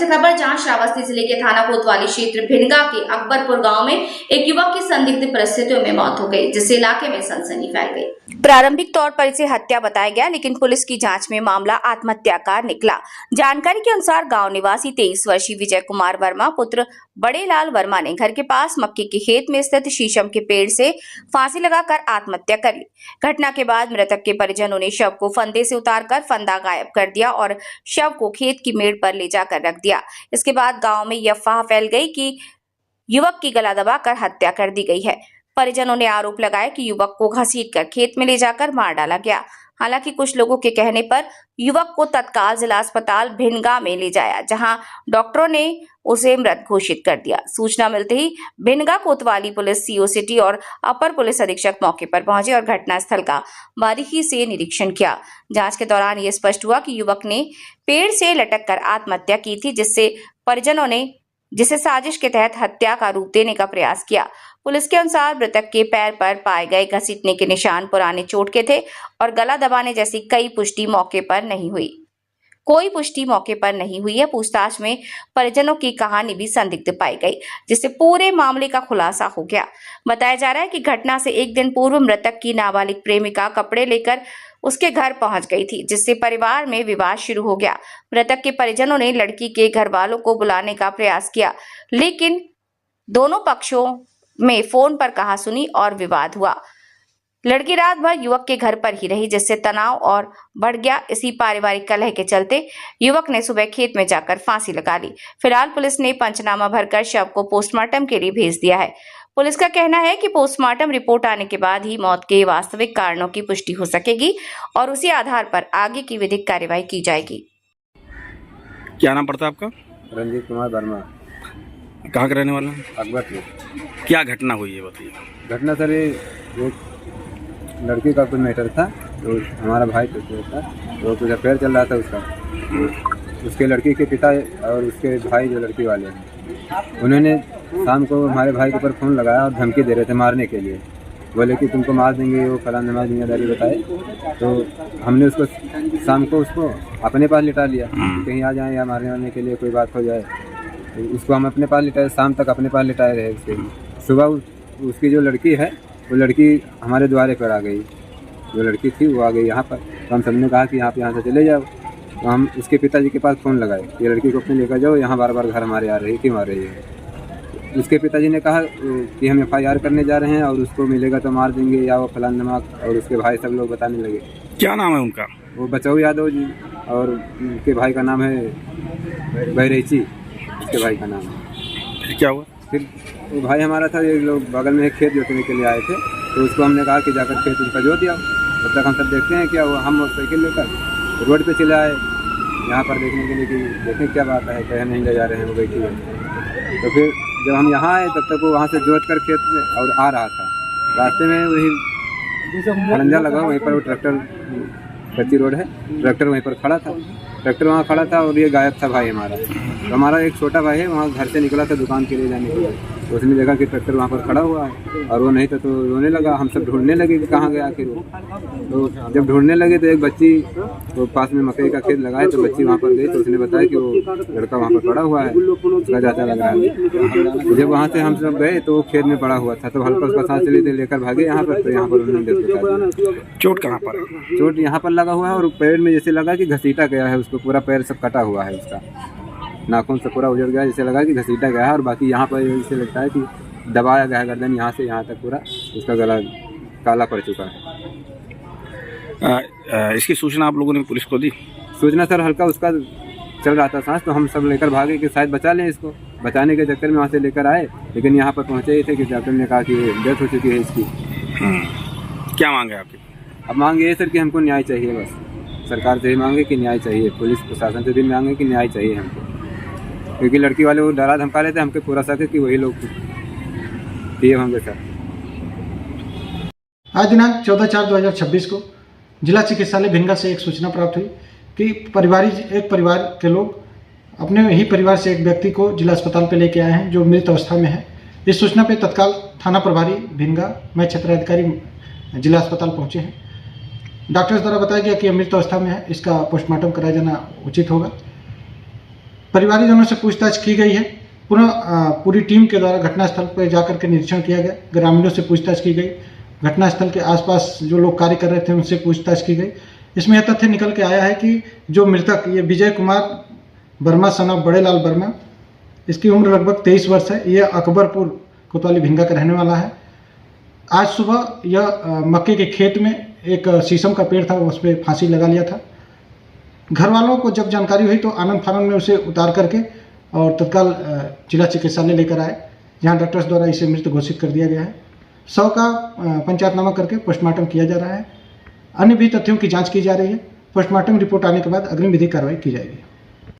से खबर जहां श्रावस्ती जिले के थाना कोतवाली क्षेत्र भिनगा के अकबरपुर गांव में एक युवक की संदिग्ध परिस्थितियों में मौत हो गई, जिससे इलाके में सनसनी फैल गई। प्रारंभिक तौर पर इसे हत्या बताया गया, लेकिन पुलिस की जांच में मामला आत्महत्या का निकला। जानकारी के अनुसार गांव निवासी 23 वर्षीय विजय कुमार वर्मा पुत्र बड़े लाल वर्मा ने घर के पास मक्के के खेत में स्थित शीशम के पेड़ से फांसी लगाकर आत्महत्या कर ली। घटना के बाद मृतक के परिजनों ने शव को फंदे से उतारकर फंदा गायब कर दिया और शव को खेत की मेड़ पर ले जाकर रख दिया। इसके बाद गांव में यह अफवाह फैल गई कि युवक की गला दबाकर हत्या कर दी गई है। परिजनों ने आरोप लगाया कि युवक को घसीटकर खेत में ले जाकर मार डाला गया। हालांकि कुछ लोगों के कहने पर युवक को तत्काल जिला अस्पताल भिनगा में ले जाया, जहां डॉक्टरों ने उसे मृत घोषित कर दिया। सूचना मिलते ही भिनगा कोतवाली पुलिस, सीओ सिटी और अपर पुलिस अधीक्षक मौके पर पहुंचे और घटनास्थल का बारीकी से निरीक्षण किया। जांच के दौरान यह स्पष्ट हुआ कि युवक ने पेड़ से लटक कर आत्महत्या की थी, जिसे साजिश के तहत हत्या का रूप देने का प्रयास किया। पुलिस के अनुसार मृतक के पैर पर पाए गए घसीटने के निशान पुराने चोट के थे और गला दबाने जैसी कोई पुष्टि मौके पर नहीं हुई है। पूछताछ में परिजनों की कहानी भी संदिग्ध पाई गई, जिससे पूरे मामले का खुलासा हो गया। बताया जा रहा है कि घटना से एक दिन पूर्व मृतक की नाबालिग प्रेमिका कपड़े लेकर उसके घर पहुंच गई थी, जिससे परिवार में विवाद शुरू हो गया। मृतक के परिजनों ने लड़की के घर वालों को बुलाने का प्रयास किया, लेकिन दोनों पक्षों में फोन पर कहासुनी और विवाद हुआ। लड़की रात भर युवक के घर पर ही रही, जिससे तनाव और बढ़ गया। इसी पारिवारिक कलह के चलते युवक ने सुबह खेत में जाकर फांसी लगा ली। फिलहाल पुलिस ने पंचनामा भरकर शव को पोस्टमार्टम के लिए भेज दिया है। पुलिस का कहना है कि पोस्टमार्टम रिपोर्ट आने के बाद ही मौत के वास्तविक कारणों की पुष्टि हो सकेगी और उसी आधार पर आगे की विधिक कार्यवाही की जाएगी। क्या नाम पड़ता है आपका? रंजीत कुमार वर्मा। कहाँ का रहने वाला है? अकबरपुर। क्या घटना हुई है बताइए। घटना सर एक लड़की का कुछ मैटर था, तो हमारा भाई था, तो कुछ अफेयर चल रहा था उसका। तो उसके लड़की के पिता और उसके भाई जो लड़की वाले हैं, उन्होंने शाम को हमारे भाई के ऊपर फ़ोन लगाया और धमकी दे रहे थे मारने के लिए। बोले कि तुमको मार देंगे, वो फलाना नमाज दुनियादारी बताए। तो हमने उसको शाम को उसको अपने पास लिटा लिया, कहीं आ जाए या मारने वारने के लिए कोई बात हो जाए। तो उसको हम अपने पास लिटाए, शाम तक अपने पास लिटाए रहे। उसके सुबह उसकी जो लड़की है, वो लड़की हमारे द्वारे पर आ गई। जो लड़की थी वो आ गई यहाँ पर। तो हम सबने कहा कि यहाँ से चले जाओ। तो हम उसके पिताजी के पास फ़ोन लगाए कि लड़की को अपने लेकर जाओ, यहाँ बार बार घर हमारे आ रही है, क्यों आ रही है। उसके पिताजी ने कहा कि हम FIR करने जा रहे हैं और उसको मिलेगा तो मार देंगे, या वो फलान नमाक, और उसके भाई सब लोग बताने लगे। क्या नाम है उनका? वो बचाऊ यादव जी, और उनके भाई का नाम है बहरेची, उसके भाई का नाम है। फिर क्या हुआ? फिर वो भाई हमारा था, ये लोग बगल में एक खेत जोतने के लिए आए थे, तो उसको हमने कहा कि जाकर खेत उनका जोत दिया। तब तक हम सब देखते हैं क्या हुआ। हम मोटरसाइकिल लेकर रोड पे चले आए यहाँ पर देखने के लिए कि देखें क्या बात है, कहीं नहीं ले जा रहे हैं, वो बैठी है। तो फिर जब हम यहाँ आए तब तक वो वहाँ से जोत कर खेत में और आ रहा था। रास्ते में वही खड़ंजा लगा, वहीं पर वो ट्रैक्टर, कच्ची रोड है, ट्रैक्टर वहीं पर खड़ा था। ट्रैक्टर वहाँ खड़ा था और ये गायब था भाई हमारा। तो हमारा एक छोटा भाई है, वहाँ घर से निकला था दुकान के लिए जाने के लिए। तो उसने देखा कि ट्रैक्टर वहाँ पर खड़ा हुआ है और वो नहीं था, तो रोने लगा। हम सब ढूंढने लगे कि कहाँ गया आखिर वो। तो जब ढूंढने लगे तो एक बच्ची, वो पास में मकई का खेत लगा है, तो बच्ची वहाँ पर गई। तो उसने बताया कि वो लड़का वहाँ पर पड़ा हुआ है, उसका चाचा लग रहा है। जब वहाँ से हम सब गए तो वो खेत में पड़ा हुआ था, तो हल्का उसका सांस चले थे, लेकर भागे यहाँ पर। तो यहाँ पर उन्होंने देखा चोट कहाँ पर? चोट यहाँ पर लगा हुआ है और पैर में जैसे लगा कि घसीटा गया है उसको, पूरा पैर सब कटा हुआ है उसका, नाखून से पूरा उजड़ गया, जैसे लगा कि घसीटा गया है। और बाकी यहाँ पर जैसे लगता है कि दबाया गया है, गर्दन यहाँ से यहाँ तक पूरा उसका गला काला पड़ चुका है। इसकी सूचना आप लोगों ने पुलिस को दी? सूचना सर हल्का उसका चल रहा था सांस, तो हम सब लेकर भागे कि शायद बचा लें इसको। बचाने के चक्कर में वहाँ से लेकर आए, लेकिन यहाँ पर पहुँचे ही थे कि डॉक्टर ने कहा कि डेथ हो चुकी है इसकी। क्या मांग है आपकी? अब मांग ये है सर कि हमको न्याय चाहिए, बस सरकार से ही मांगे कि न्याय चाहिए, पुलिस प्रशासन से भी मांगे कि न्याय चाहिए हमको। क्योंकि लड़की वाले वो डरा धमका रहे थे, हमको पूरा शक है कि वही लोग किए होंगे सर। आज दिनांक 14/4/2026 को जिला चिकित्सालय भिनगा से एक सूचना प्राप्त हुई कि एक परिवार के लोग अपने ही परिवार से एक व्यक्ति को जिला अस्पताल पे लेके आए हैं जो मृत अवस्था में है। इस सूचना पे तत्काल थाना प्रभारी भिनगा, मैं क्षेत्राधिकारी जिला अस्पताल पहुंचे हैं। डॉक्टर्स द्वारा बताया गया कि मृत अवस्था में है, इसका पोस्टमार्टम कराया जाना उचित होगा। परिवारजनों से पूछताछ की गई है। पुनः पूरी टीम के द्वारा घटनास्थल पर जाकर के निरीक्षण किया गया। ग्रामीणों से पूछताछ की गई, घटनास्थल के आसपास जो लोग कार्य कर रहे थे उनसे पूछताछ की गई। इसमें यह तथ्य निकल के आया है कि जो मृतक ये विजय कुमार वर्मा सन ऑफ बड़ेलाल वर्मा, इसकी उम्र लगभग 23 वर्ष है। यह अकबरपुर कोतवाली भिंगा का रहने वाला है। आज सुबह यह मक्के के खेत में एक शीशम का पेड़ था, उस पर फांसी लगा लिया था। घर वालों को जब जानकारी हुई तो आनंद फानंद में उसे उतार करके और तत्काल जिला चिकित्सालय लेकर आए, जहां डॉक्टर्स द्वारा इसे मृत घोषित कर दिया गया है। शव का पंचायतनामा करके पोस्टमार्टम किया जा रहा है। अन्य भी तथ्यों की जांच की जा रही है। पोस्टमार्टम रिपोर्ट आने के बाद अग्रिम विधिक कार्रवाई की जाएगी।